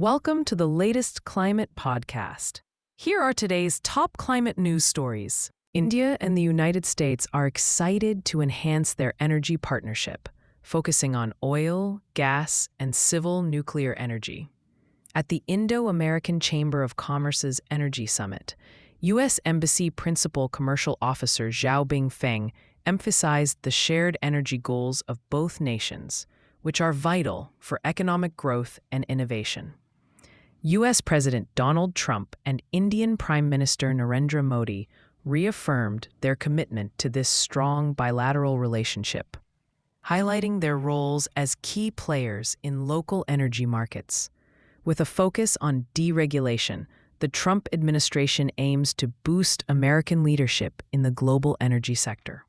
Welcome to the latest climate podcast. Here are today's top climate news stories. India and the United States are excited to enhance their energy partnership, focusing on oil, gas, and civil nuclear energy. At the Indo-American Chamber of Commerce's Energy Summit, U.S. Embassy Principal Commercial Officer Zhao Bingfeng emphasized the shared energy goals of both nations, which are vital for economic growth and innovation. U.S. President Donald Trump and Indian Prime Minister Narendra Modi reaffirmed their commitment to this strong bilateral relationship, highlighting their roles as key players in local energy markets. With a focus on deregulation, the Trump administration aims to boost American leadership in the global energy sector.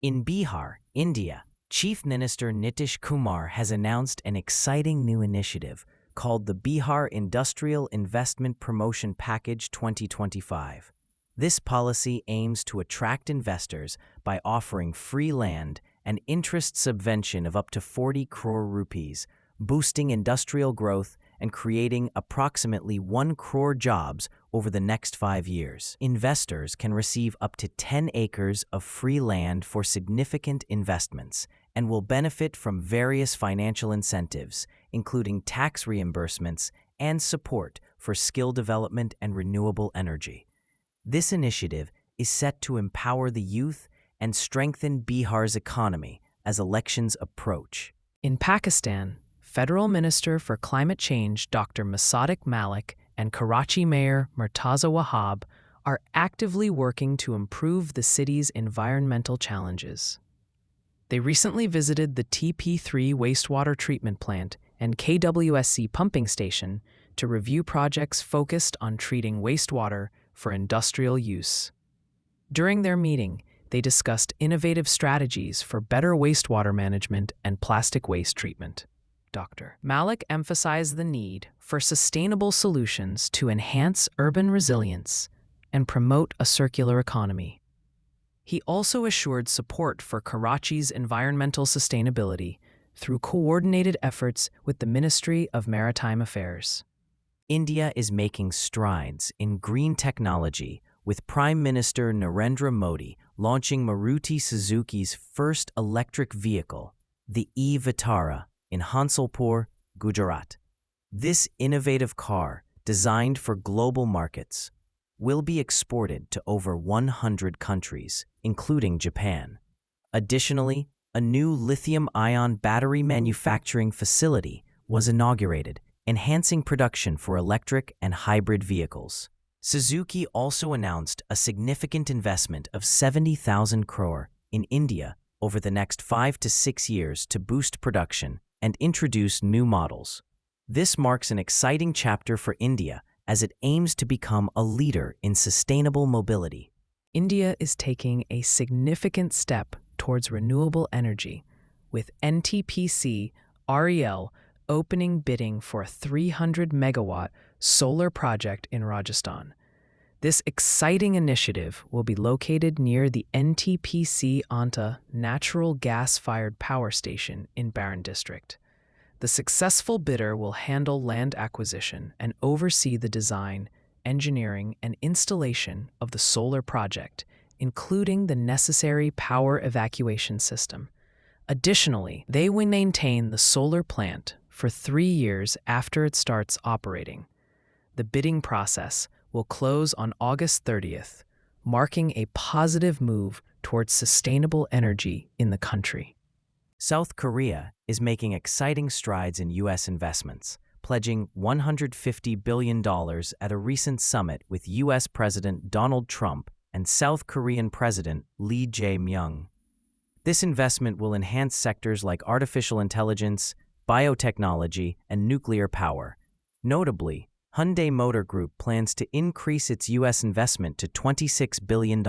In Bihar, India, Chief Minister Nitish Kumar has announced an exciting new initiative called the Bihar Industrial Investment Promotion Package 2025. This policy aims to attract investors by offering free land and interest subvention of up to 40 crore rupees, boosting industrial growth and creating approximately 1 crore jobs over the next 5 years. Investors can receive up to 10 acres of free land for significant investments and will benefit from various financial incentives, including tax reimbursements and support for skill development and renewable energy. This initiative is set to empower the youth and strengthen Bihar's economy as elections approach. In Pakistan, Federal Minister for Climate Change Dr. Musadik Malik and Karachi Mayor Murtaza Wahab are actively working to improve the city's environmental challenges. They recently visited the TP3 wastewater treatment plant and KWSC pumping station to review projects focused on treating wastewater for industrial use. During their meeting, they discussed innovative strategies for better wastewater management and plastic waste treatment. Dr. Malik emphasized the need for sustainable solutions to enhance urban resilience and promote a circular economy. He also assured support for Karachi's environmental sustainability through coordinated efforts with the Ministry of Maritime Affairs. India is making strides in green technology, with Prime Minister Narendra Modi launching Maruti Suzuki's first electric vehicle, the e-Vitara, in Hansalpur, Gujarat. This innovative car, designed for global markets, will be exported to over 100 countries, including Japan. Additionally, a new lithium-ion battery manufacturing facility was inaugurated, enhancing production for electric and hybrid vehicles. Suzuki also announced a significant investment of 70,000 crore in India over the next 5 to 6 years to boost production and introduce new models. This marks an exciting chapter for India as it aims to become a leader in sustainable mobility. India is taking a significant step towards renewable energy, with NTPC REL opening bidding for a 300-megawatt solar project in Rajasthan. This exciting initiative will be located near the NTPC Anta natural gas-fired power station in Baran district. The successful bidder will handle land acquisition and oversee the design, engineering, and installation of the solar project, including the necessary power evacuation system. Additionally, they will maintain the solar plant for 3 years after it starts operating. The bidding process will close on August 30th, marking a positive move towards sustainable energy in the country. South Korea is making exciting strides in U.S. investments, pledging $150 billion at a recent summit with U.S. President Donald Trump and South Korean President Lee Jae-myung. This investment will enhance sectors like artificial intelligence, biotechnology, and nuclear power. Notably, Hyundai Motor Group plans to increase its U.S. investment to $26 billion.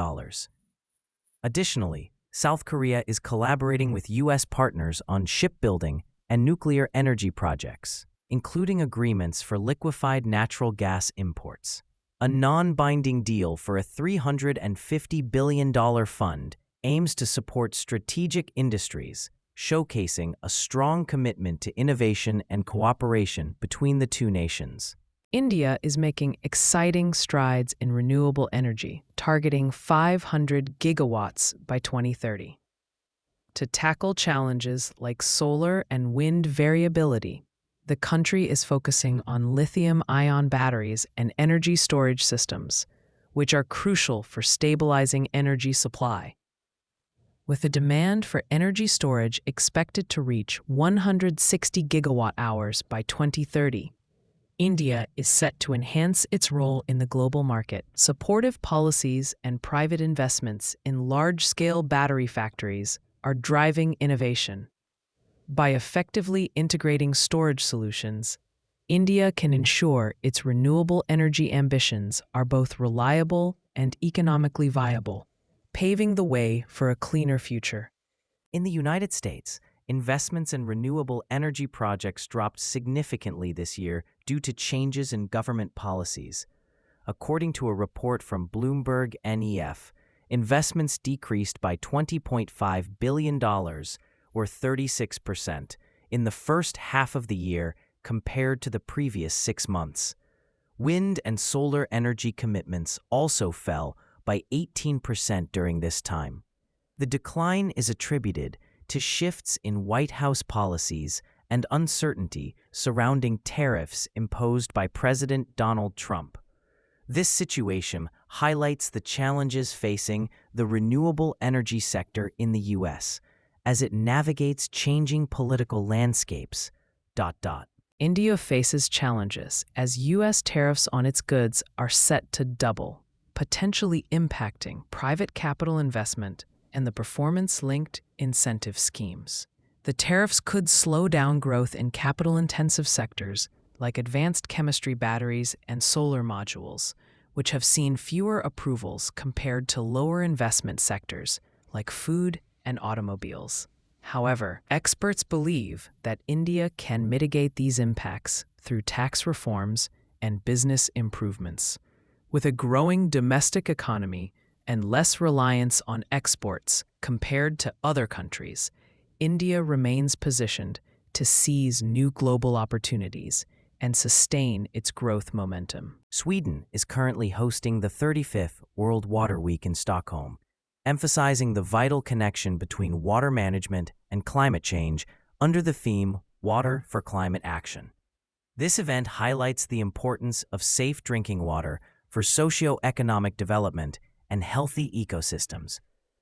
Additionally, South Korea is collaborating with U.S. partners on shipbuilding and nuclear energy projects, including agreements for liquefied natural gas imports. A non-binding deal for a $350 billion fund aims to support strategic industries showcasing a strong commitment to innovation and cooperation between the two nations. India is making exciting strides in renewable energy, targeting 500 gigawatts by 2030. To tackle challenges like solar and wind variability, the country is focusing on lithium-ion batteries and energy storage systems, which are crucial for stabilizing energy supply. With the demand for energy storage expected to reach 160 gigawatt-hours by 2030, India is set to enhance its role in the global market. Supportive policies and private investments in large-scale battery factories are driving innovation. By effectively integrating storage solutions, India can ensure its renewable energy ambitions are both reliable and economically viable, paving the way for a cleaner future. In the United States, investments in renewable energy projects dropped significantly this year due to changes in government policies. According to a report from Bloomberg NEF, investments decreased by $20.5 billion, or 36%, in the first half of the year compared to the previous 6 months. Wind and solar energy commitments also fell by 18% during this time. The decline is attributed to shifts in White House policies and uncertainty surrounding tariffs imposed by President Donald Trump. This situation highlights the challenges facing the renewable energy sector in the U.S. as it navigates changing political landscapes. India faces challenges as U.S. tariffs on its goods are set to double, potentially impacting private capital investment and the performance-linked incentive schemes. The tariffs could slow down growth in capital-intensive sectors like advanced chemistry batteries and solar modules, which have seen fewer approvals compared to lower investment sectors like food and automobiles. However, experts believe that India can mitigate these impacts through tax reforms and business improvements. With a growing domestic economy and less reliance on exports compared to other countries, India remains positioned to seize new global opportunities and sustain its growth momentum. Sweden is currently hosting the 35th World Water Week in Stockholm, emphasizing the vital connection between water management and climate change under the theme Water for Climate Action. This event highlights the importance of safe drinking water for socio-economic development and healthy ecosystems.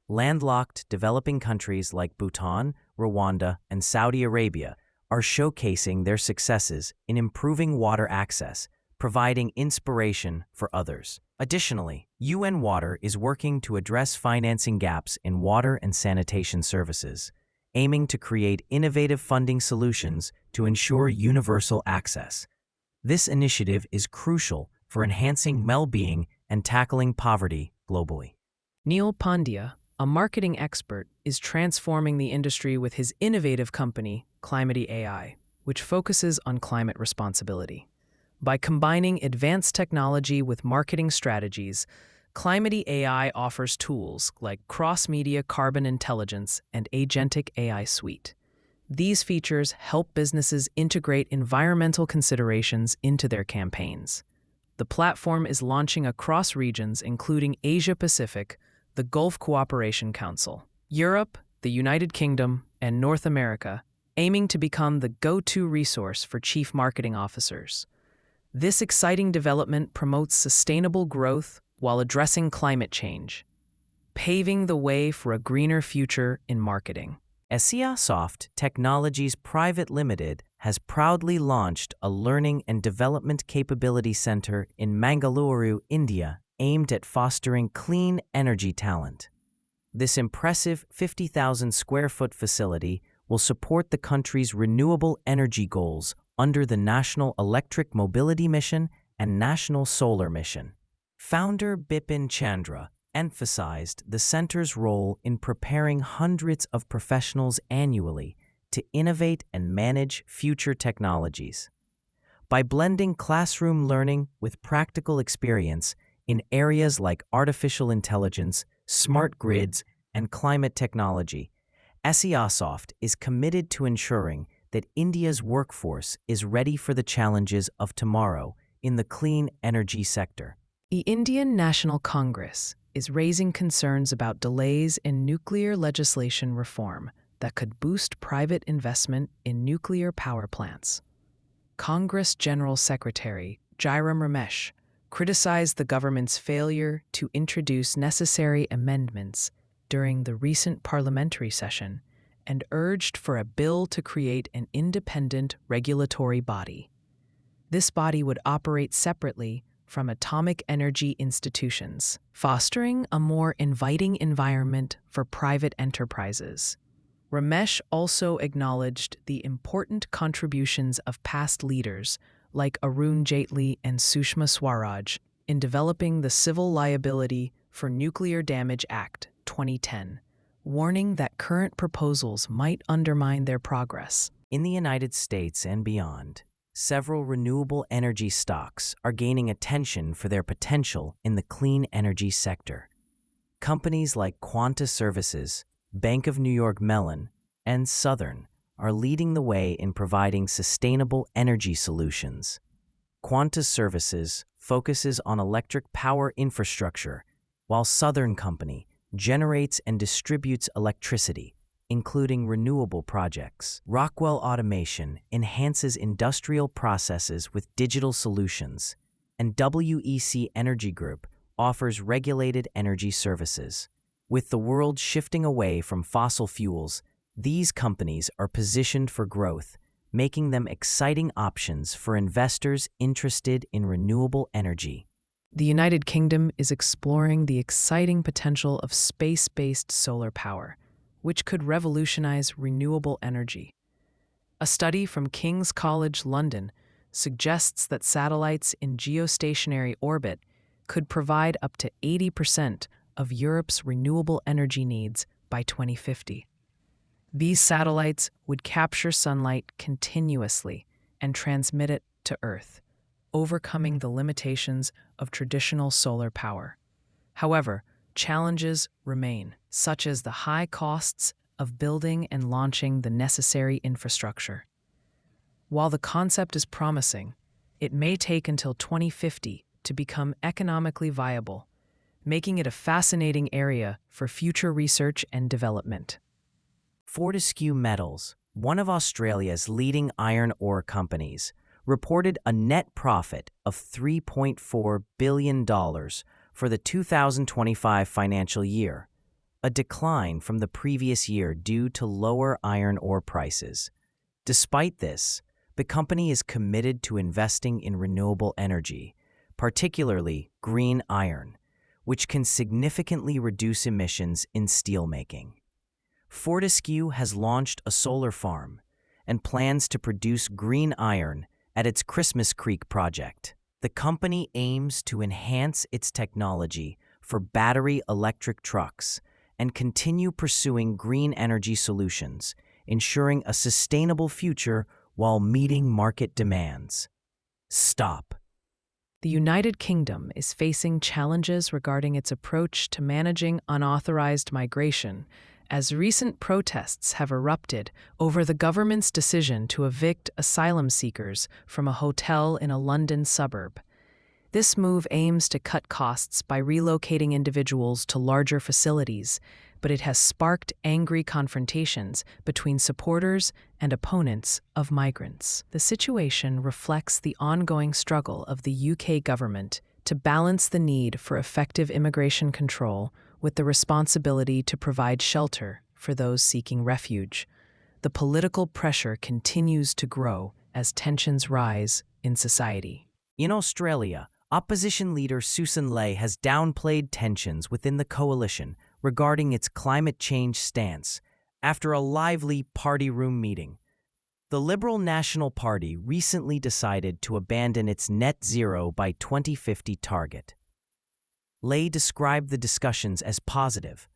Landlocked developing countries like Bhutan, Rwanda, and Saudi Arabia are showcasing their successes in improving water access, providing inspiration for others. Additionally, UN Water is working to address financing gaps in water and sanitation services, aiming to create innovative funding solutions to ensure universal access. This initiative is crucial for enhancing well-being and tackling poverty globally. Neil Pandya, a marketing expert, is transforming the industry with his innovative company, Climate AI, which focuses on climate responsibility. By combining advanced technology with marketing strategies, Climate AI offers tools like cross-media carbon intelligence and agentic AI suite. These features help businesses integrate environmental considerations into their campaigns. The platform is launching across regions including Asia-Pacific, the Gulf Cooperation Council, Europe, the United Kingdom, and North America, aiming to become the go-to resource for chief marketing officers. This exciting development promotes sustainable growth while addressing climate change, paving the way for a greener future in marketing. ASIA Soft Technologies Private Limited has proudly launched a Learning and Development Capability Center in Mangaluru, India, aimed at fostering clean energy talent. This impressive 50,000 square foot facility will support the country's renewable energy goals under the National Electric Mobility Mission and National Solar Mission. Founder Bipin Chandra emphasized the center's role in preparing hundreds of professionals annually to innovate and manage future technologies. By blending classroom learning with practical experience in areas like artificial intelligence, smart grids, and climate technology, SEASoft is committed to ensuring that India's workforce is ready for the challenges of tomorrow in the clean energy sector. The Indian National Congress is raising concerns about delays in nuclear legislation reform that could boost private investment in nuclear power plants. Congress General Secretary Jairam Ramesh criticized the government's failure to introduce necessary amendments during the recent parliamentary session and urged for a bill to create an independent regulatory body. This body would operate separately from atomic energy institutions, fostering a more inviting environment for private enterprises. Ramesh also acknowledged the important contributions of past leaders like Arun Jaitley and Sushma Swaraj in developing the Civil Liability for Nuclear Damage Act 2010, warning that current proposals might undermine their progress. In the United States and beyond, several renewable energy stocks are gaining attention for their potential in the clean energy sector. Companies like Quanta Services, Bank of New York Mellon, and Southern are leading the way in providing sustainable energy solutions. Quanta Services focuses on electric power infrastructure, while Southern Company generates and distributes electricity, including renewable projects. Rockwell Automation enhances industrial processes with digital solutions, and WEC Energy Group offers regulated energy services. With the world shifting away from fossil fuels, these companies are positioned for growth, making them exciting options for investors interested in renewable energy. The United Kingdom is exploring the exciting potential of space-based solar power, which could revolutionize renewable energy. A study from King's College London suggests that satellites in geostationary orbit could provide up to 80% of Europe's renewable energy needs by 2050. These satellites would capture sunlight continuously and transmit it to Earth, overcoming the limitations of traditional solar power. However, challenges remain, such as the high costs of building and launching the necessary infrastructure. While the concept is promising, it may take until 2050 to become economically viable, making it a fascinating area for future research and development. Fortescue Metals, one of Australia's leading iron ore companies, reported a net profit of $3.4 billion for the 2025 financial year, a decline from the previous year due to lower iron ore prices. Despite this, the company is committed to investing in renewable energy, particularly green iron, which can significantly reduce emissions in steelmaking. Fortescue has launched a solar farm and plans to produce green iron at its Christmas Creek project. The company aims to enhance its technology for battery electric trucks and continue pursuing green energy solutions, ensuring a sustainable future while meeting market demands. Stop. The United Kingdom is facing challenges regarding its approach to managing unauthorized migration, as recent protests have erupted over the government's decision to evict asylum seekers from a hotel in a London suburb. This move aims to cut costs by relocating individuals to larger facilities, but it has sparked angry confrontations between supporters and opponents of migrants. The situation reflects the ongoing struggle of the UK government to balance the need for effective immigration control with the responsibility to provide shelter for those seeking refuge. The political pressure continues to grow as tensions rise in society. In Australia, opposition leader Susan Ley has downplayed tensions within the coalition regarding its climate change stance after a lively party room meeting. The Liberal National Party recently decided to abandon its net zero by 2050 target. Ley described the discussions as positive,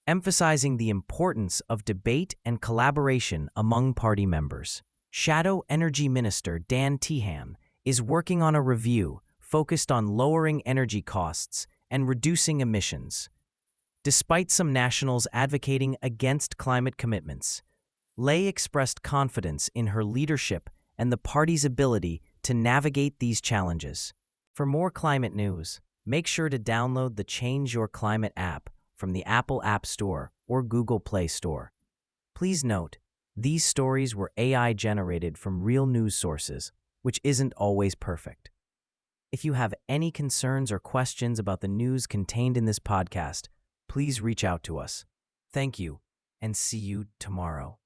emphasizing the importance of debate and collaboration among party members. Shadow Energy Minister Dan Tehan is working on a review focused on lowering energy costs and reducing emissions. Despite some nationals advocating against climate commitments, Lay expressed confidence in her leadership and the party's ability to navigate these challenges. For more climate news, make sure to download the Change Your Climate app from the Apple App Store or Google Play Store. Please note, these stories were AI generated from real news sources, which isn't always perfect. If you have any concerns or questions about the news contained in this podcast, please reach out to us. Thank you, and see you tomorrow.